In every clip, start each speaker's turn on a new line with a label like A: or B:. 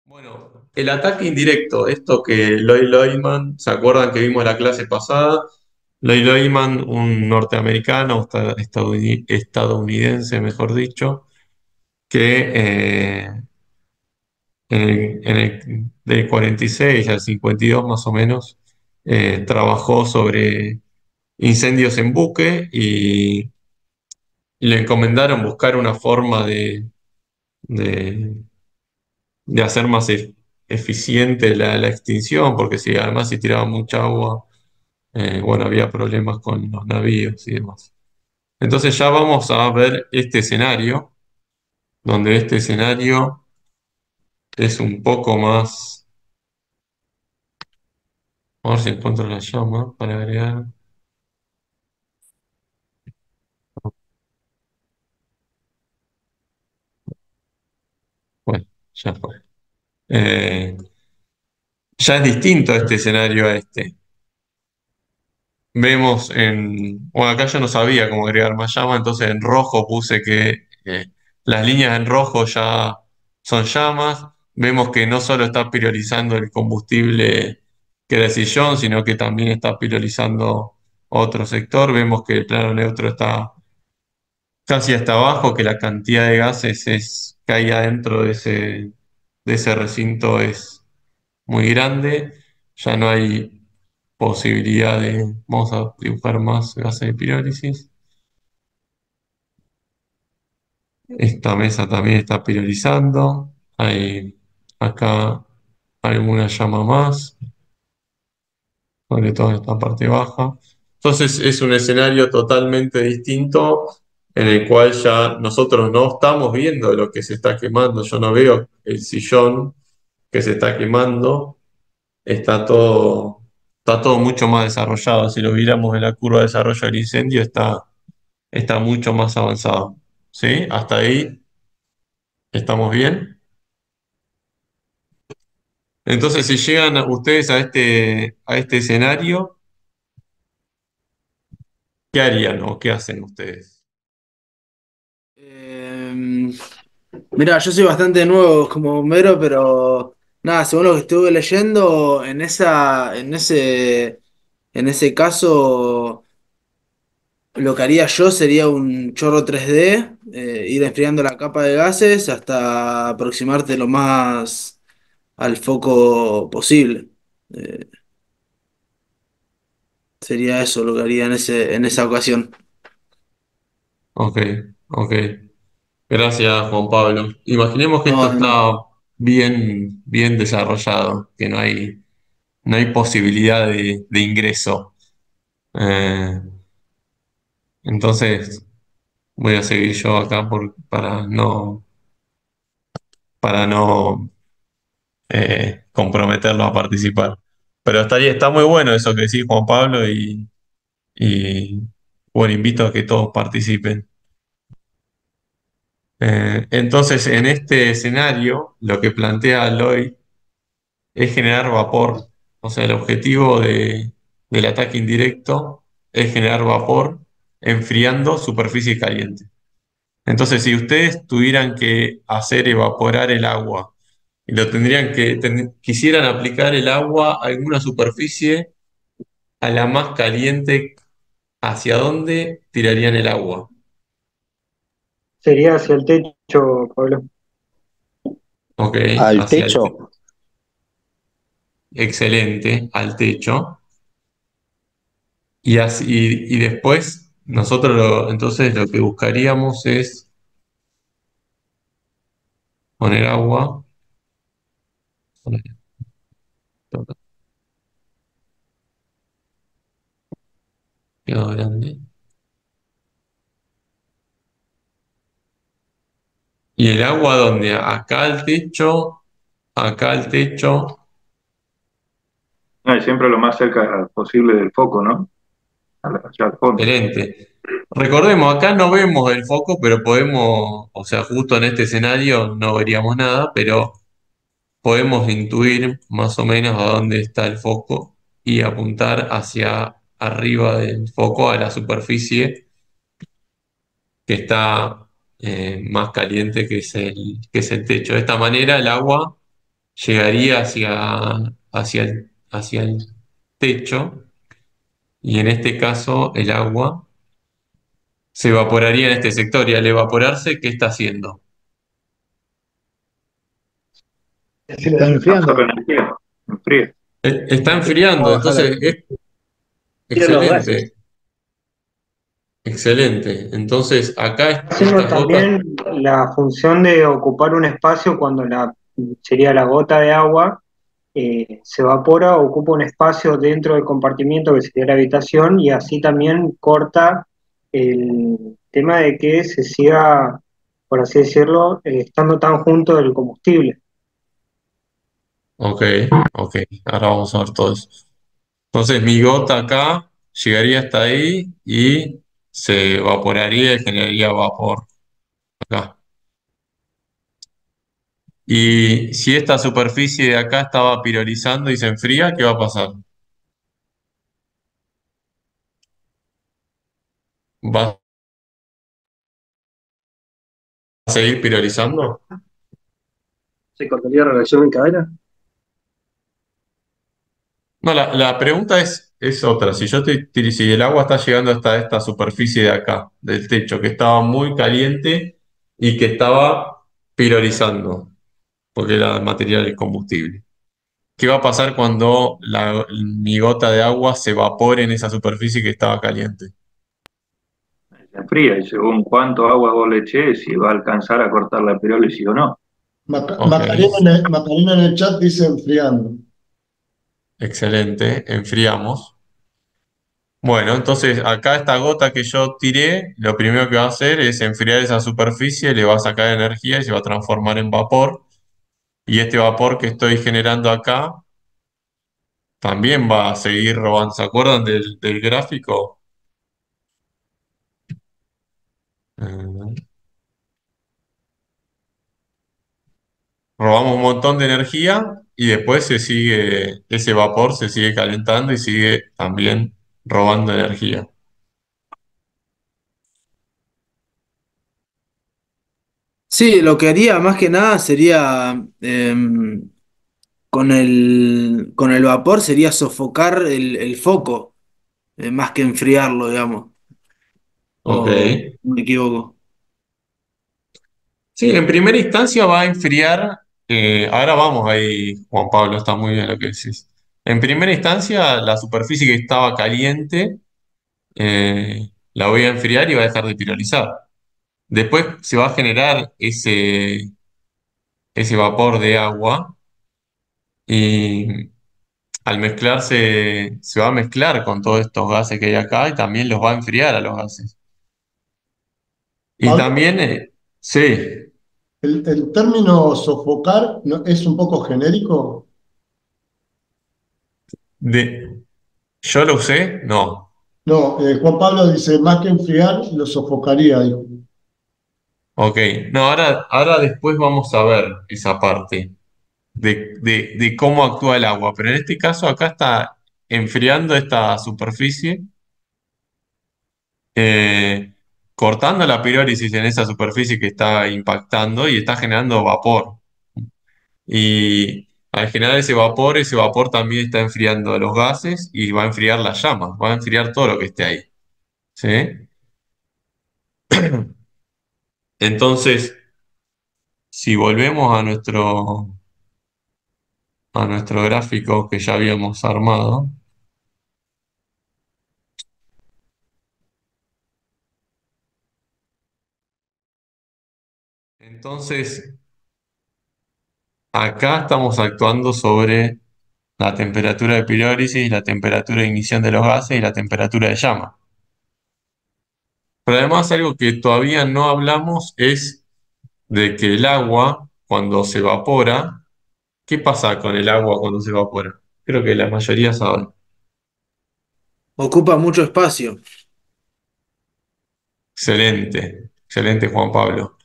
A: Bueno, el ataque indirecto, esto que Lloyd Loehmann, ¿se acuerdan que vimos la clase pasada? Lloyd Loehmann, un norteamericano, estadounidense, mejor dicho, que del 46 al 52 más o menos, trabajó sobre incendios en buque y le encomendaron buscar una forma de- de hacer más eficiente la extinción, porque si además si tiraba mucha agua, bueno, había problemas con los navíos y demás. Entonces ya vamos a ver este escenario, donde este escenario es un poco más, a ver si encuentro la llama para agregar. Bueno, ya fue. Eh, ya es distinto este escenario a este. Vemos bueno, acá yo no sabía cómo agregar más llama, entonces en rojo puse que las líneas en rojo ya son llamas. Vemos que no solo está priorizando el combustible que era el sillón, sino que también está priorizando otro sector. Vemos que el plano neutro está casi hasta abajo, que la cantidad de gases que hay adentro de ese recinto es muy grande. Ya no hay posibilidad de, vamos a dibujar más gases de pirólisis. Esta mesa también está priorizando. Hay acá alguna llama más, sobre todo en esta parte baja. Entonces es un escenario totalmente distinto en el cual ya nosotros no estamos viendo lo que se está quemando. Yo no veo el sillón que se está quemando. Está todo mucho más desarrollado. Si lo viéramos en la curva de desarrollo del incendio, está mucho más avanzado. ¿Sí? Hasta ahí estamos bien. Entonces, si llegan ustedes a este escenario, ¿qué harían o qué hacen ustedes?
B: Eh, Mirá, yo soy bastante nuevo como bombero, pero nada, según lo que estuve leyendo, en ese caso, lo que haría yo sería un chorro 3D, ir enfriando la capa de gases hasta aproximarte lo más al foco posible. Eh, Sería eso lo que haría en esa ocasión.
A: Ok, ok. Gracias, Juan Pablo. Imaginemos que esto
B: No, de nada.
A: está bien desarrollado, que no hay posibilidad de ingreso. Eh, entonces, voy a seguir yo acá para no comprometerlo a participar. Pero está muy bueno eso que decís, Juan Pablo, y bueno, invito a que todos participen. Entonces, en este escenario, lo que plantea Lloyd es generar vapor. O sea, el objetivo del ataque indirecto es generar vapor enfriando superficie caliente. Entonces, si ustedes tuvieran que hacer evaporar el agua y lo quisieran aplicar el agua a alguna superficie, a la más caliente, ¿hacia dónde tirarían el agua?
C: Sería hacia el techo, Pablo.
A: Ok,
D: Al
A: hacia
D: techo.
A: excelente, al techo. Y después, entonces lo que buscaríamos es poner agua. Quedó grande. ¿Y el agua dónde? Acá al techo.
E: No, y siempre lo más cerca posible del foco, ¿no? Allá al fondo.
A: Excelente. Recordemos, acá no vemos el foco, pero podemos, o sea, justo en este escenario no veríamos nada, pero podemos intuir más o menos a dónde está el foco y apuntar hacia arriba del foco a la superficie que está más caliente que es que es el techo. De esta manera el agua llegaría hacia el techo y en este caso el agua se evaporaría en este sector y al evaporarse, ¿qué está haciendo?
C: Se está
E: absorbe
C: enfriando.
E: energía, enfría.
A: Está
C: Va a
A: enfriando,
C: bajar la
A: entonces es
C: temperatura de los gases.
A: excelente, excelente. Entonces acá
C: Haciendo
A: estas gotas,
C: también la función de ocupar un espacio cuando sería la gota de agua se evapora, ocupa un espacio dentro del compartimiento que sería la habitación y así también corta el tema de que se siga, por así decirlo, estando tan junto del combustible.
A: ok, ok, ahora vamos a ver todo eso. Entonces mi gota acá llegaría hasta ahí y se evaporaría y generaría vapor acá. Y si esta superficie de acá estaba pirolizando y se enfría, ¿qué va a pasar? ¿Va a seguir pirolizando?
C: ¿Se cortaría la reacción en cadena?
A: No, la pregunta es otra. Si el agua está llegando hasta esta superficie de acá, del techo, que estaba muy caliente y que estaba pirolizando, porque era material del combustible. ¿Qué va a pasar cuando mi gota de agua se evapore en esa superficie que estaba caliente?
E: Se enfría y según cuánto agua vos le eches, si va a alcanzar a cortar la pirólisis o no.
A: Ok,
D: Macarena en el chat dice enfriando.
A: excelente, enfriamos. Bueno, entonces acá esta gota que yo tiré, lo primero que va a hacer es enfriar esa superficie, le va a sacar energía y se va a transformar en vapor. Y este vapor que estoy generando acá también va a seguir robando. ¿Se acuerdan del gráfico? Eh, Robamos un montón de energía y después ese vapor se sigue calentando y sigue también robando energía.
B: Sí, lo que haría más que nada sería, con el vapor, sería sofocar el foco, más que enfriarlo, digamos.
A: Ok.
B: O me equivoco.
A: Sí, en primera instancia va a enfriar. Ahora vamos ahí, Juan Pablo, está muy bien lo que decís. En primera instancia, la superficie que estaba caliente la voy a enfriar y va a dejar de pirolizar. Después se va a generar ese vapor de agua y al mezclarse, se va a mezclar con todos estos gases que hay acá y también los va a enfriar a los gases. Y
D: Pablo,
A: también, sí,
D: el término sofocar es un poco genérico.
A: ¿yo lo usé? No.
D: No, Juan Pablo dice, más que enfriar, lo sofocaría, dijo.
A: Ok, no, ahora después vamos a ver esa parte de cómo actúa el agua, pero en este caso acá está enfriando esta superficie, eh, cortando la pirólisis en esa superficie que está impactando y está generando vapor. Y al generar ese vapor también está enfriando los gases y va a enfriar las llamas, va a enfriar todo lo que esté ahí. ¿Sí? Entonces, si volvemos a nuestro gráfico que ya habíamos armado, entonces acá estamos actuando sobre la temperatura de pirólisis, la temperatura de ignición de los gases y la temperatura de llama. Pero además algo que todavía no hablamos es de que el agua, cuando se evapora, ¿qué pasa con el agua cuando se evapora? Creo que la mayoría sabe.
B: Ocupa mucho espacio.
A: Excelente, excelente Juan Pablo.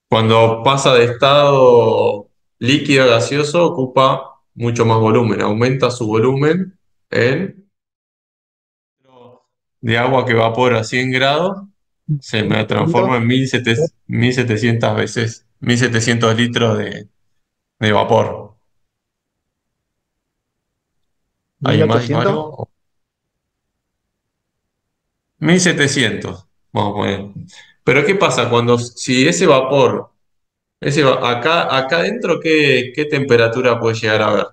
A: Cuando pasa de estado líquido a gaseoso, ocupa mucho más volumen, aumenta su volumen en de agua que evapora a 100 grados, se me transforma en 1700 veces, 1700 litros de vapor. ¿Hay más
B: 1800.
A: algo? 1700, vamos a poner. Pero ¿qué pasa cuando, si ese vapor, acá adentro, ¿qué temperatura puede llegar a haber?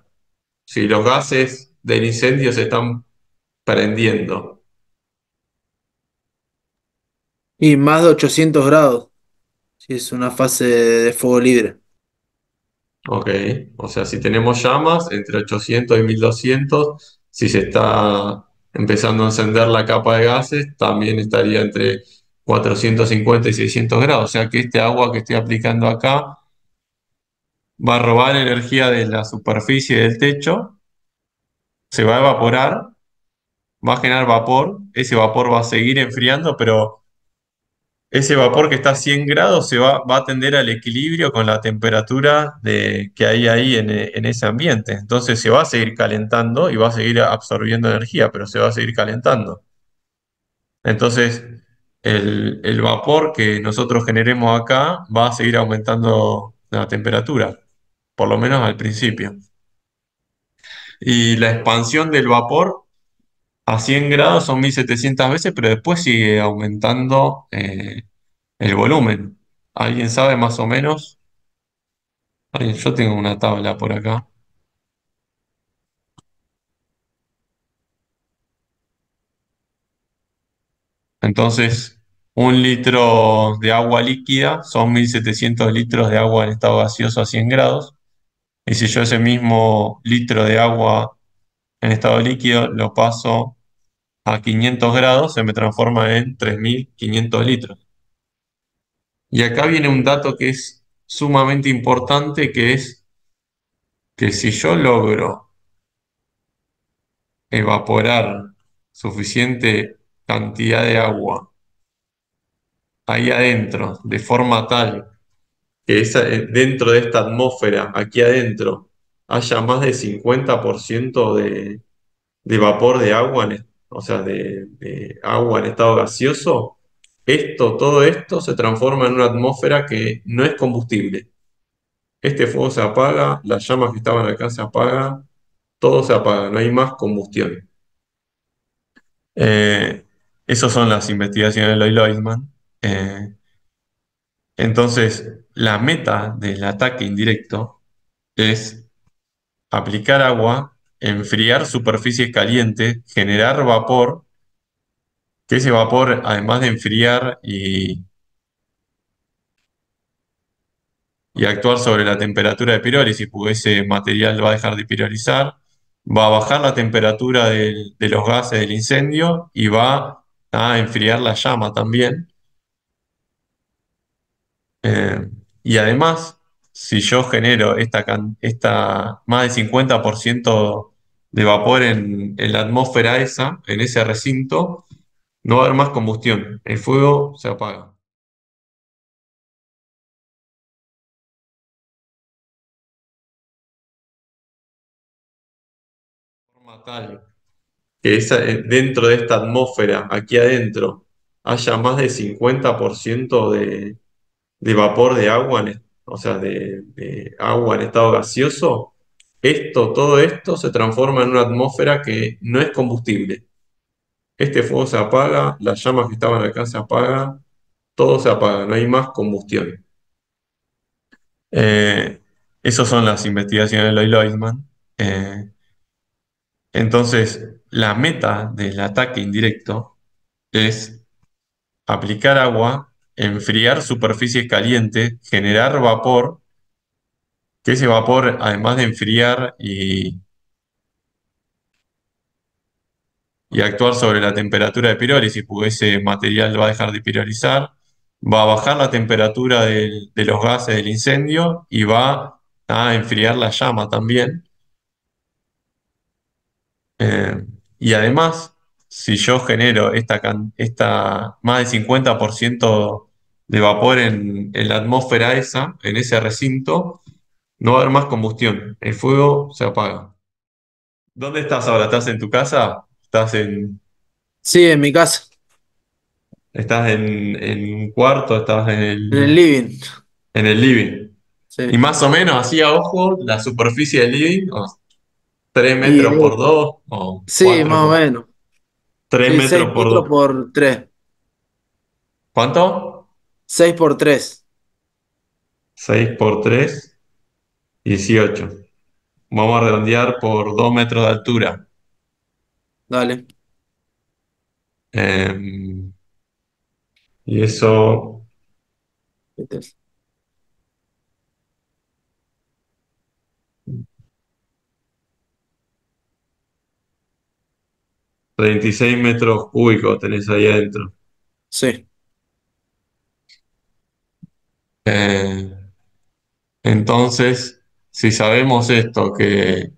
A: Si los gases del incendio se están prendiendo.
B: Y más de 800 grados, si es una fase de fuego libre.
A: Ok, o sea, si tenemos llamas entre 800 y 1200, si se está empezando a encender la capa de gases, también estaría entre 450 y 600 grados. O sea que este agua que estoy aplicando acá va a robar energía de la superficie del techo, se va a evaporar, va a generar vapor, ese vapor va a seguir enfriando, pero ese vapor que está a 100 grados va a tender al equilibrio con la temperatura que hay ahí en ese ambiente. Entonces se va a seguir calentando y va a seguir absorbiendo energía, pero se va a seguir calentando. Entonces el vapor que nosotros generemos acá va a seguir aumentando la temperatura, por lo menos al principio. Y la expansión del vapor a 100 grados son 1700 veces, pero después sigue aumentando el volumen. ¿Alguien sabe más o menos? Yo tengo una tabla por acá. Entonces, un litro de agua líquida son 1700 litros de agua en estado gaseoso a 100 grados. Y si yo ese mismo litro de agua en estado líquido lo paso a 500 grados, se me transforma en 3500 litros. Y acá viene un dato que es sumamente importante, que es que si yo logro evaporar suficiente cantidad de agua ahí adentro, de forma tal que dentro de esta atmósfera, aquí adentro, haya más de 50% de vapor de agua, o sea, de agua en estado gaseoso, todo esto se transforma en una atmósfera que no es combustible. Este fuego se apaga, las llamas que estaban acá se apagan, todo se apaga, no hay más combustión. Eh, Esas son las investigaciones de Lloyd Loidman. Eh, entonces, la meta del ataque indirecto es aplicar agua, enfriar superficies calientes, generar vapor, que ese vapor, además de enfriar y actuar sobre la temperatura de pirólisis, porque ese material va a dejar de pirolizar, va a bajar la temperatura de los gases del incendio y va a enfriar la llama también. Eh, y además, si yo genero esta más del 50% de vapor en la atmósfera esa, en ese recinto, no va a haber más combustión. El fuego se apaga. De forma tal que dentro de esta atmósfera, aquí adentro, haya más del 50% de vapor de agua, o sea, de agua en estado gaseoso, todo esto se transforma en una atmósfera que no es combustible. Este fuego se apaga, las llamas que estaban acá se apagan, todo se apaga, no hay más combustión. Eh, Esas son las investigaciones de Lloyd Loidman. Eh, entonces, la meta del ataque indirecto es aplicar agua, enfriar superficies calientes, generar vapor, que ese vapor, además de enfriar y actuar sobre la temperatura de pirólisis, porque ese material va a dejar de pirolizar, va a bajar la temperatura de los gases del incendio y va a enfriar la llama también. Eh, y además, si yo genero esta más del 50% de vapor en la atmósfera esa, en ese recinto, no va a haber más combustión. El fuego se apaga. ¿Dónde estás ahora? ¿Estás en tu casa?
B: Sí, en mi casa,
A: ¿Estás en un cuarto? ¿Estás
B: en el living.
A: en el living? Y
B: Sí.
A: más o menos, así a ojo, la superficie del living, ¿3
B: Y
A: metros por 2 o
B: sí,
A: 4
B: más o menos.
A: 3
B: Sí, 6
A: metros por
B: metros
A: 2?
B: por 3.
A: ¿Cuánto?
B: 6 por 3.
A: 6 por 3, 18. Vamos a redondear por 2 metros de altura.
B: Dale.
A: Em, y eso, 36 metros cúbicos tenés ahí adentro.
B: Sí.
A: Eh, entonces, si sabemos esto, que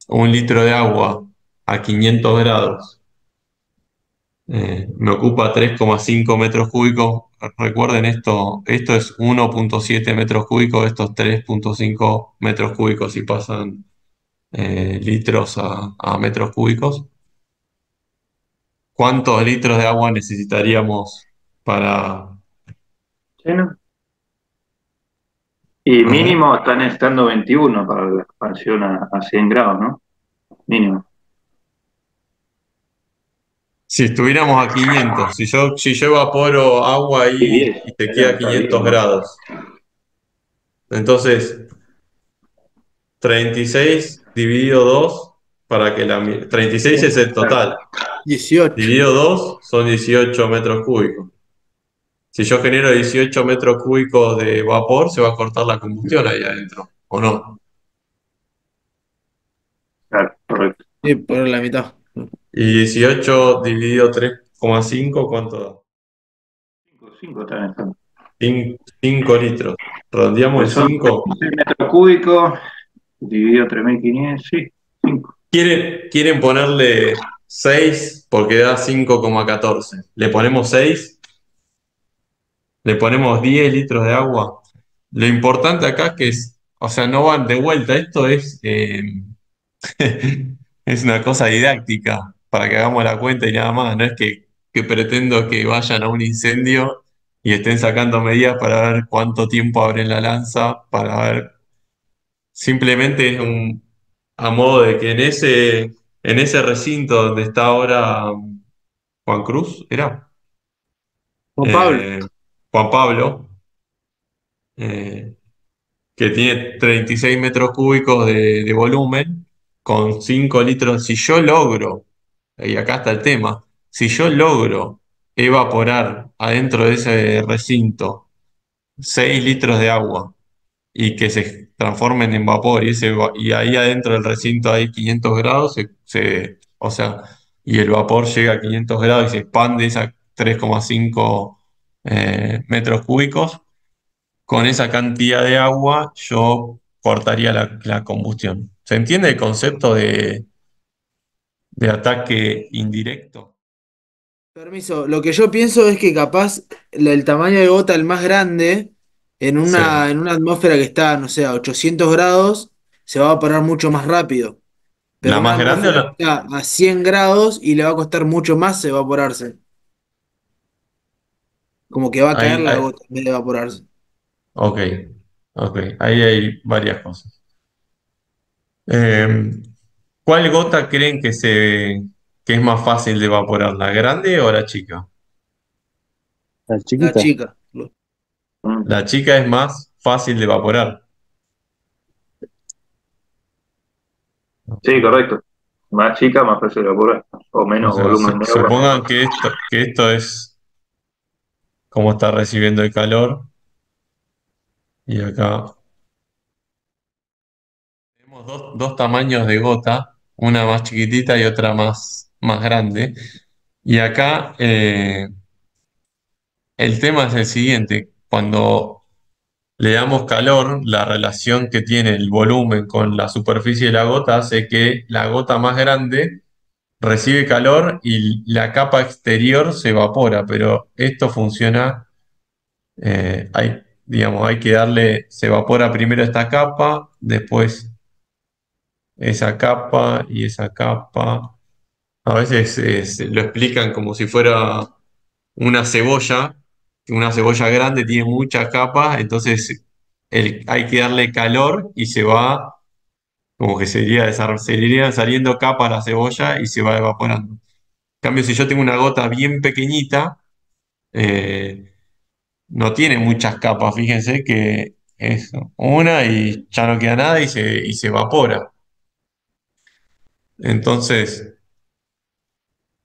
A: 1 litro de agua a 500 grados me ocupa 3,5 metros cúbicos. Recuerden esto es 1,7 metros cúbicos, estos 3,5 metros cúbicos si pasan litros a metros cúbicos. ¿Cuántos litros de agua necesitaríamos para...
E: Lleno. Y
A: Ajá.
E: mínimo están estando 21 para la expansión a 100 grados, ¿no? Mínimo.
A: Si estuviéramos a 500, si yo evaporo agua
E: Y
A: ahí
E: 10,
A: y te queda
E: era,
A: a
E: está
A: 500
E: bien, ¿no?
A: grados, entonces 36 dividido 2 para que 36 es el
E: Claro,
A: total.
B: 18.
A: Dividido 2 son 18 metros cúbicos. Si yo genero 18 metros cúbicos de vapor, se va a cortar la combustión ahí adentro, ¿o no?
E: claro, correcto.
B: Sí, por la mitad.
A: Y 18 dividido 3,5, ¿cuánto da?
E: 5 están estando.
A: 5 litros. Redondeamos en
E: Pues son
A: 5.
E: 6 metros cúbicos, dividido 3.500, sí, 5.
A: ¿Quieren ponerle 6 porque da 5,14? ¿Le ponemos 6? ¿Le ponemos 10 litros de agua? Lo importante acá es que o sea, no van de vuelta. Esto es una cosa didáctica para que hagamos la cuenta y nada más. No es que pretendo que vayan a un incendio y estén sacando medidas para ver cuánto tiempo abren la lanza, para ver. Simplemente es a modo de que en ese recinto donde está ahora Juan Cruz, ¿era?
B: Juan Pablo.
A: Eh, Juan Pablo, eh, que tiene 36 metros cúbicos de volumen, con 5 litros. Si yo logro, y acá está el tema, si yo logro evaporar adentro de ese recinto 6 litros de agua y que se transformen en vapor y ahí adentro del recinto hay 500 grados, o sea, y el vapor llega a 500 grados y se expande a 3,5 metros cúbicos, con esa cantidad de agua yo cortaría la combustión. ¿Se entiende el concepto de ataque indirecto?
B: Permiso, lo que yo pienso es que capaz el tamaño de gota, el más grande,
A: Sí.
B: en una atmósfera que está, no sé, a 800 grados, se va a evaporar mucho más rápido. Pero
A: ¿La
B: una
A: más grande o
B: atmósfera que
A: la...?
B: está a 100 grados y le va a costar mucho más evaporarse. Como que va a caer
A: Ahí,
B: la
A: ahí-
B: gota en vez de evaporarse.
A: ok, ok, ahí hay varias cosas. Eh, ¿Cuál gota creen que es más fácil de evaporar, la grande o la chica?
F: La
B: La
F: chiquita.
B: chica.
E: Mm.
A: La chica es más fácil de evaporar.
E: Sí, correcto. Más chica, más fácil de evaporar. O
A: O
E: menos
A: sea,
E: volumen de agua, más
A: supongan
E: fácil.
A: que esto es como está recibiendo el calor y acá tenemos dos tamaños de gota, una más chiquitita y otra más grande. Y acá el tema es el siguiente, cuando le damos calor, la relación que tiene el volumen con la superficie de la gota hace que la gota más grande recibe calor y la capa exterior se evapora, pero esto funciona, digamos, hay que darle, se evapora primero esta capa, después esa capa y esa capa. A veces lo explican como si fuera una cebolla, que una cebolla grande tiene muchas capas, entonces hay que darle calor y se va Como que se irían saliendo capas la cebolla y se va evaporando. En cambio, si yo tengo una gota bien pequeñita, eh, no tiene muchas capas, fíjense que es una y ya no queda nada y se evapora. Entonces,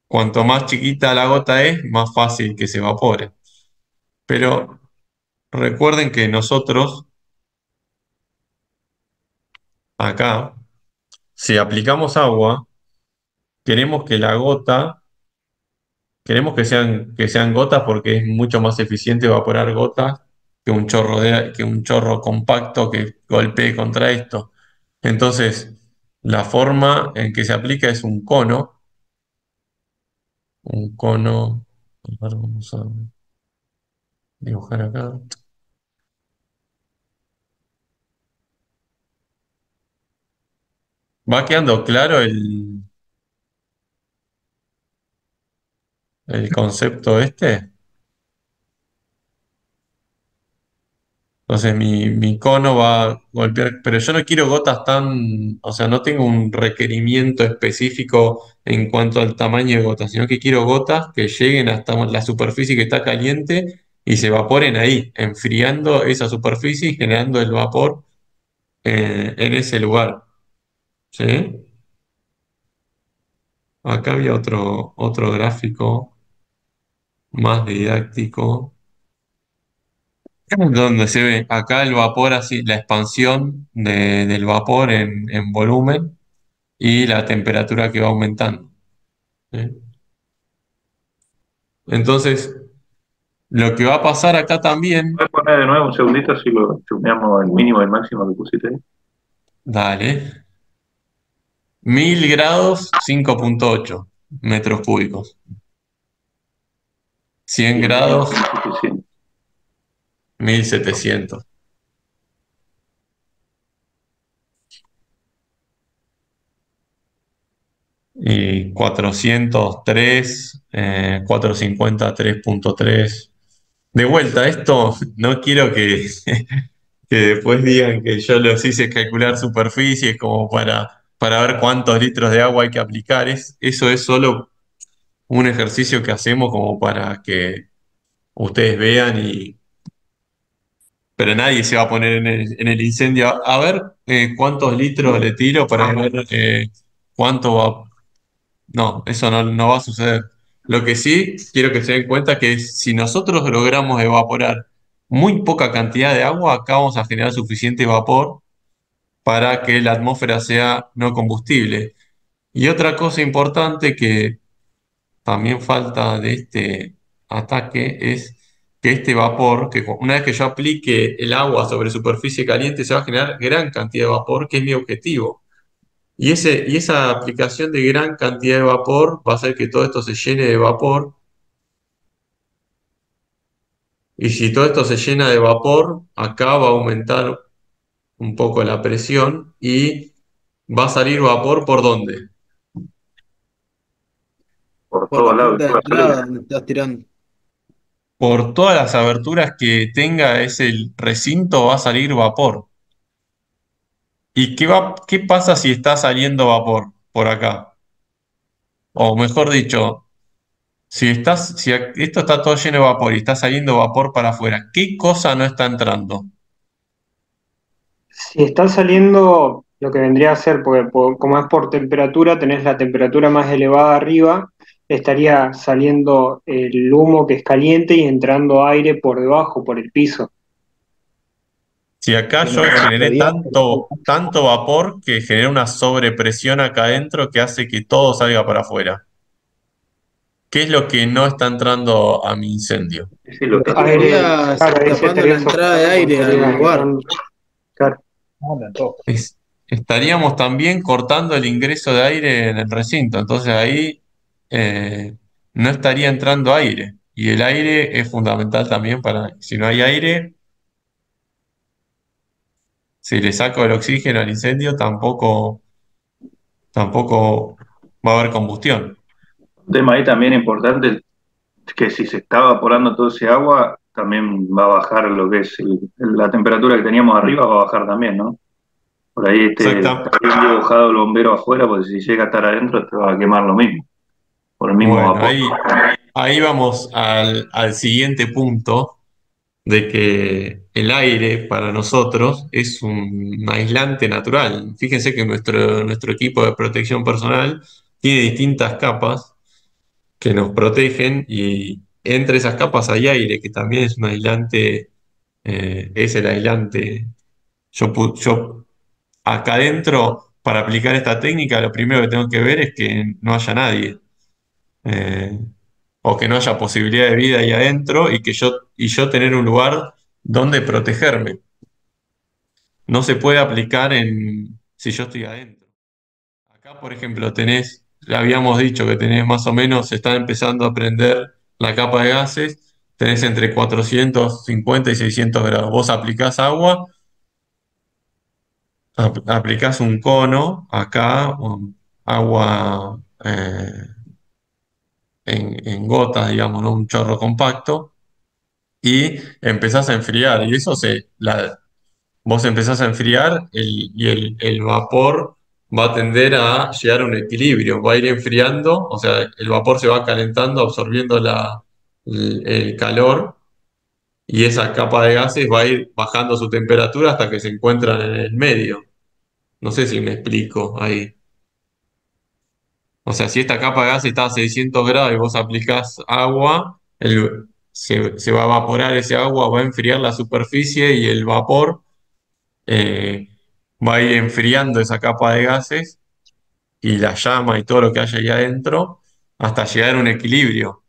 A: cuanto más chiquita la gota es, más fácil que se evapore. Pero recuerden que nosotros acá, si aplicamos agua, queremos que la gota, queremos que sean gotas porque es mucho más eficiente evaporar gotas que un chorro compacto que golpee contra esto. Entonces, la forma en que se aplica es un cono, a ver, vamos a dibujar acá. ¿Va quedando claro el concepto este? Entonces mi cono va a golpear, pero yo no quiero gotas tan, o sea, no tengo un requerimiento específico en cuanto al tamaño de gotas, sino que quiero gotas que lleguen hasta la superficie que está caliente y se evaporen ahí, enfriando esa superficie y generando el vapor en ese lugar. ¿Sí? Acá había otro gráfico más didáctico, donde se ve acá el vapor así, la expansión del vapor en volumen y la temperatura que va aumentando. ¿Sí? Entonces, lo que va a pasar acá también,
E: ¿Puedes poner de nuevo un segundito si lo chumeamos el mínimo y el máximo que pusiste ahí?
A: dale, 1000 grados, 5,8 metros cúbicos. 100
E: Y el mínimo
A: grados,
E: 1700.
A: 1700. Y 403, 450, 3,3. De vuelta, esto no quiero que después digan que yo los hice calcular superficies como para ver cuántos litros de agua hay que aplicar. Eso es solo un ejercicio que hacemos como para que ustedes vean pero nadie se va a poner en el incendio. A ver cuántos litros le tiro para ver cuánto va. No, eso no va a suceder. Lo que sí quiero que se den cuenta que si nosotros logramos evaporar muy poca cantidad de agua, acá vamos a generar suficiente vapor para que la atmósfera sea no combustible. Y otra cosa importante que también falta de este ataque es que este vapor, que una vez que yo aplique el agua sobre superficie caliente, se va a generar gran cantidad de vapor, que es mi objetivo. Y esa aplicación de gran cantidad de vapor va a hacer que todo esto se llene de vapor. Y si todo esto se llena de vapor, acá va a aumentar un poco la presión y va a salir vapor ¿por dónde?
E: Por
B: Por la
E: todos lados y
B: puerta de
E: todas
B: entrada
E: salidas.
B: donde estás tirando.
A: Por todas las aberturas que tenga ese recinto va a salir vapor. ¿Y qué pasa si está saliendo vapor por acá? O mejor dicho, si esto está todo lleno de vapor y está saliendo vapor para afuera, ¿qué cosa no está entrando?
C: Si está saliendo lo que vendría a ser, porque como es por temperatura, tenés la temperatura más elevada arriba, estaría saliendo el humo que es caliente y entrando aire por debajo, por el piso.
A: Si acá
C: Que no
A: yo generé
C: entraría.
A: tanto vapor que genera una sobrepresión acá adentro que hace que todo salga para afuera. ¿Qué es lo que no está entrando a mi incendio?
E: Sí, lo está
C: Aire,
E: sofocando.
B: Estarías
C: claro, ahí se
B: tapando la
C: estaría
B: entrada de
C: sofocando porque
B: aire al
C: estaría
B: lugar.
C: entrando. Claro.
A: Es- Estaríamos también cortando el ingreso de aire en el recinto, entonces ahí eh, no estaría entrando aire. Y el aire es fundamental también si no hay aire, si le saco el oxígeno al incendio, tampoco va a haber combustión.
E: Un tema ahí también importante es que si se está evaporando todo ese agua, también va a bajar lo que es la temperatura que teníamos arriba, va a bajar también, ¿no? Por ahí
A: Exacta.
E: está bien dibujado el bombero afuera, porque si llega a estar adentro te va a quemar lo mismo, por el mismo
A: Bueno,
E: vapor.
A: ahí vamos al siguiente punto de que el aire para nosotros es un aislante natural. Fíjense que nuestro equipo de protección personal tiene distintas capas que nos protegen y entre esas capas hay aire, que también es un aislante, es el aislante. Yo acá adentro, para aplicar esta técnica, lo primero que tengo que ver es que no haya nadie. eh, o que no haya posibilidad de vida ahí adentro y yo tener un lugar donde protegerme. No se puede aplicar si yo estoy adentro. Acá, por ejemplo, habíamos dicho que tenés más o menos, se está empezando a prender la capa de gases, tenés entre 450 y 600 grados. Vos aplicás agua, aplicás un cono acá, agua en gotas, digamos, ¿no? Un chorro compacto y empezás a enfriar. Y vos empezás a enfriar y el vapor va a tender a llegar a un equilibrio, va a ir enfriando, o sea, el vapor se va calentando, absorbiendo el calor y esa capa de gases va a ir bajando su temperatura hasta que se encuentran en el medio. No sé si me explico ahí. O sea, si esta capa de gas está a 600 grados y vos aplicás agua, se va a evaporar ese agua, va a enfriar la superficie y el vapor eh, va a ir enfriando esa capa de gases y la llama y todo lo que haya ahí adentro hasta llegar a un equilibrio,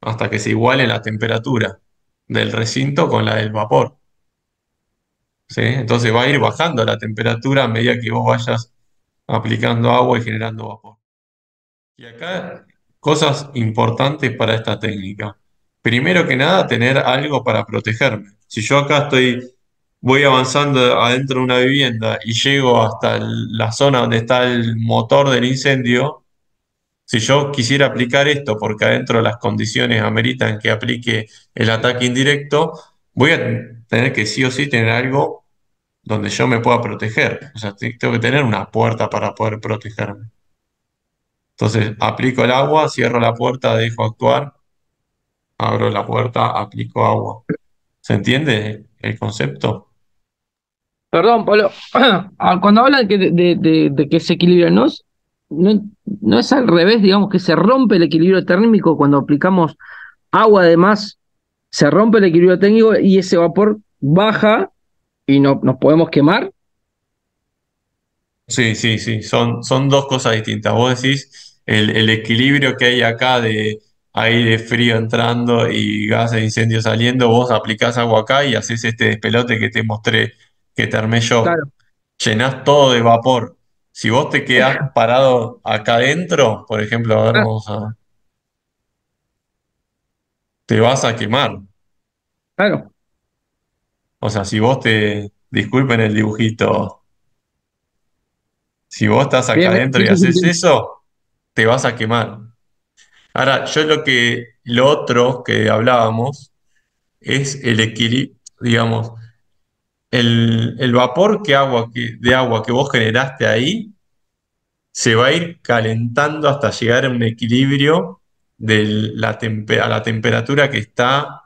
A: hasta que se iguale la temperatura del recinto con la del vapor. ¿Sí? Entonces va a ir bajando la temperatura a medida que vos vayas aplicando agua y generando vapor. Y acá, cosas importantes para esta técnica. Primero que nada, tener algo para protegerme. Si yo acá voy avanzando adentro de una vivienda y llego hasta la zona donde está el motor del incendio, si yo quisiera aplicar esto porque adentro las condiciones ameritan que aplique el ataque indirecto, voy a tener que sí o sí tener algo donde yo me pueda proteger. O sea, tengo que tener una puerta para poder protegerme. Entonces, aplico el agua, cierro la puerta, dejo actuar, abro la puerta, aplico agua. ¿Se entiende el concepto?
G: Perdón, Pablo. Cuando hablan de que se equilibra, no, no es al revés, digamos que se rompe el equilibrio térmico cuando aplicamos agua, además, se rompe el equilibrio térmico y ese vapor baja y no, nos podemos quemar.
A: Sí, sí, sí, son dos cosas distintas. Vos decís el equilibrio que hay acá de aire frío entrando y gas de incendio saliendo, vos aplicás agua acá y haces este despelote que te mostré, que te armé yo.
G: Claro,
A: Llenás todo de vapor. Si vos te quedás parado acá adentro, por ejemplo, a ver, te vas a quemar.
G: claro,
A: O sea, disculpen el dibujito, si vos estás acá
G: bien,
A: adentro y
G: bien,
A: haces
G: bien.
A: eso, te vas a quemar. Ahora, lo otro que hablábamos es el equilibrio, digamos, el vapor de agua que vos generaste ahí se va a ir calentando hasta llegar a un equilibrio a la temperatura que está,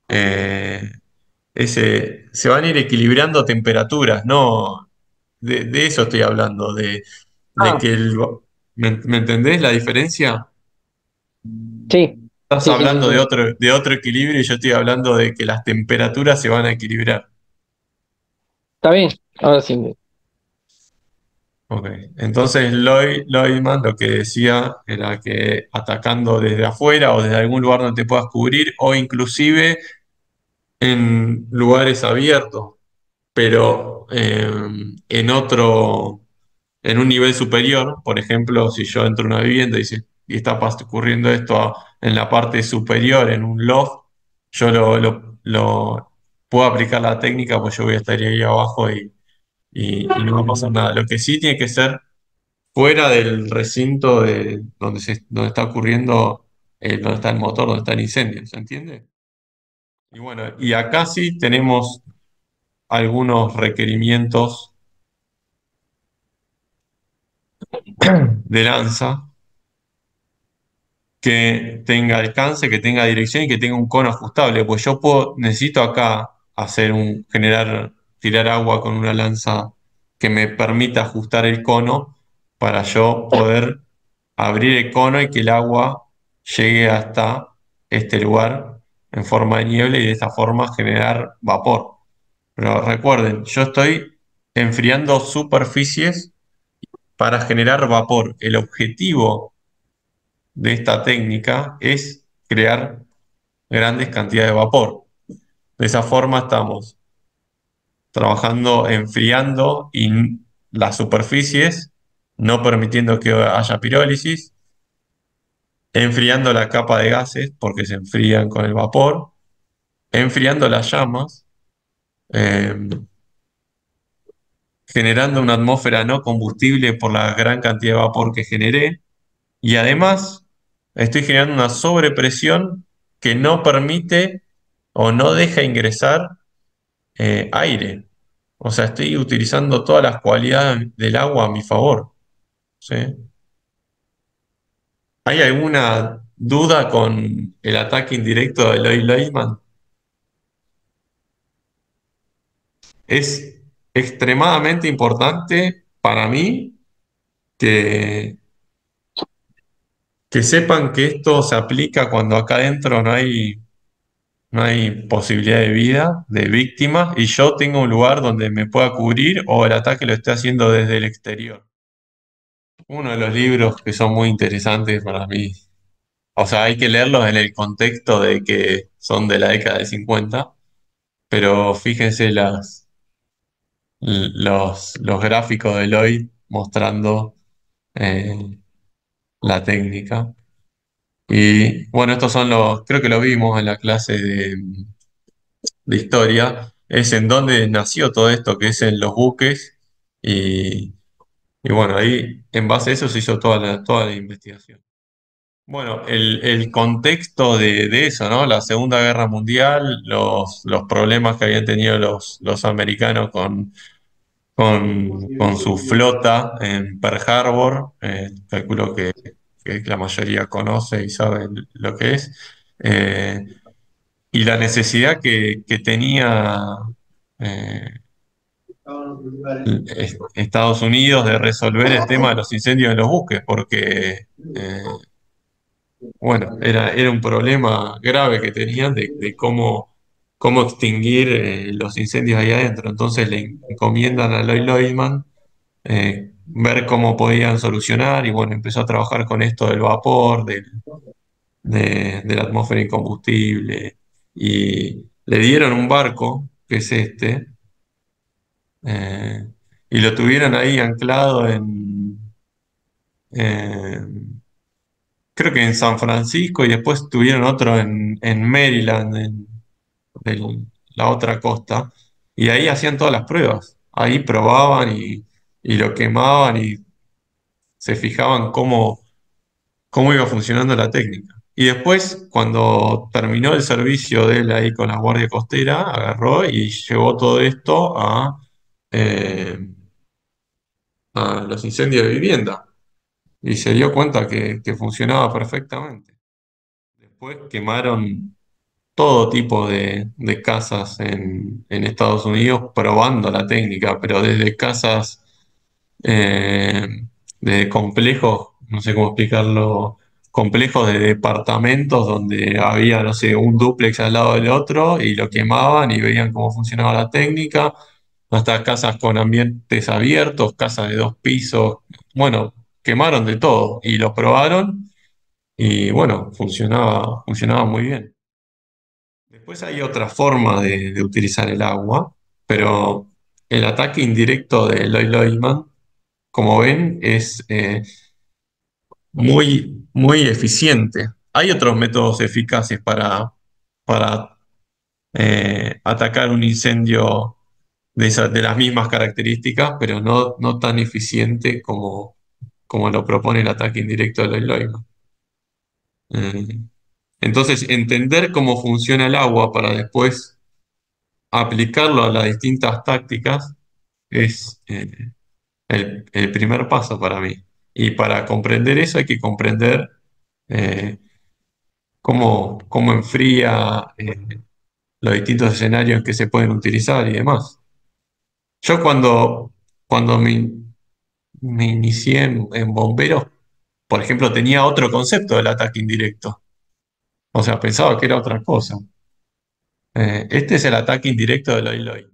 A: eh, se van a ir equilibrando temperaturas, ¿no? De eso estoy hablando, de
G: Ah,
A: que ¿me entendés la diferencia?
G: sí,
A: Estás
G: sí, sí, sí,
A: hablando
G: sí.
A: de otro equilibrio y yo estoy hablando de que las temperaturas se van a equilibrar.
G: Está bien, ahora sí.
A: Ok. Entonces Loydman lo que decía era que atacando desde afuera o desde algún lugar donde te puedas cubrir o inclusive en lugares abiertos, pero en un nivel superior, por ejemplo, si yo entro a una vivienda y está ocurriendo esto en la parte superior, en un loft, yo puedo aplicar la técnica, pues yo voy a estar ahí abajo y no va a pasar nada. Lo que sí tiene que ser fuera del recinto donde está ocurriendo, donde está el motor, donde está el incendio, ¿se entiende? Y bueno, y acá sí tenemos algunos requerimientos de lanza que tenga alcance, que tenga dirección y que tenga un cono ajustable. Pues yo necesito acá tirar agua con una lanza que me permita ajustar el cono para yo poder abrir el cono y que el agua llegue hasta este lugar en forma de niebla y de esta forma generar vapor. Pero recuerden, yo estoy enfriando superficies para generar vapor. El objetivo de esta técnica es crear grandes cantidades de vapor. De esa forma estamos trabajando enfriando las superficies, no permitiendo que haya pirólisis, enfriando la capa de gases porque se enfrían con el vapor, enfriando las llamas, eh, generando una atmósfera no combustible por la gran cantidad de vapor que generé. Y además, estoy generando una sobrepresión que no permite o no deja ingresar aire. O sea, estoy utilizando todas las cualidades del agua a mi favor. ¿Sí? ¿Hay alguna duda con el ataque indirecto de Lloyd-Lockman? Es extremadamente importante para mí que, que sepan que esto se aplica cuando acá adentro no hay posibilidad de vida, de víctimas, y yo tengo un lugar donde me pueda cubrir o el ataque lo esté haciendo desde el exterior. Uno de los libros que son muy interesantes para mí, o sea, hay que leerlos en el contexto de que son de la década de 50, pero fíjense los gráficos de Lloyd mostrando eh, la técnica. Y bueno, estos son creo que lo vimos en la clase de historia, es en donde nació todo esto, que es en los buques, y, y bueno, ahí en base a eso se hizo toda la investigación. Bueno, el contexto de eso, ¿no? La Segunda Guerra Mundial, los problemas que habían tenido los americanos con su flota en Pearl Harbor, calculo que la mayoría conoce y sabe lo que es. Eh, y la necesidad que tenía eh, Estados Unidos de resolver el tema de los incendios en los buques, porque, bueno, era un problema grave que tenían de cómo extinguir los incendios ahí adentro. Entonces le encomiendan a Lloyd Lockman ver cómo podían solucionar y bueno, empezó a trabajar con esto del vapor, de la atmósfera incombustible y le dieron un barco, que es este, eh, y lo tuvieron ahí anclado en- creo que en San Francisco y después tuvieron otro en Maryland, la otra costa, y ahí hacían todas las pruebas. Ahí probaban y lo quemaban y se fijaban cómo iba funcionando la técnica. Y después, cuando terminó el servicio de él ahí con la Guardia Costera, agarró y llevó todo esto eh, a los incendios de vivienda. Y se dio cuenta que funcionaba perfectamente. Después quemaron todo tipo de casas en Estados Unidos probando la técnica, pero desde casas eh, de complejos, no sé cómo explicarlo, complejos de departamentos donde había, no sé, un dúplex al lado del otro y lo quemaban y veían cómo funcionaba la técnica, hasta casas con ambientes abiertos, casas de 2 pisos, bueno, quemaron de todo y lo probaron y bueno, funcionaba muy bien. Después hay otra forma de utilizar el agua, pero el ataque indirecto de Lloyd Lockman, como ven, es muy eficiente. Hay otros métodos eficaces para atacar un incendio de las mismas características, pero no tan eficiente como lo propone el ataque indirecto de Lloyd Lockman. Eh, entonces, entender cómo funciona el agua para después aplicarlo a las distintas tácticas es el primer paso para mí. Y para comprender eso hay que comprender eh, cómo enfría los distintos escenarios en que se pueden utilizar y demás. Yo cuando me inicié en bomberos, por ejemplo, tenía otro concepto del ataque indirecto. O sea, pensaba que era otra cosa. Este es el ataque indirecto del Loi Loi.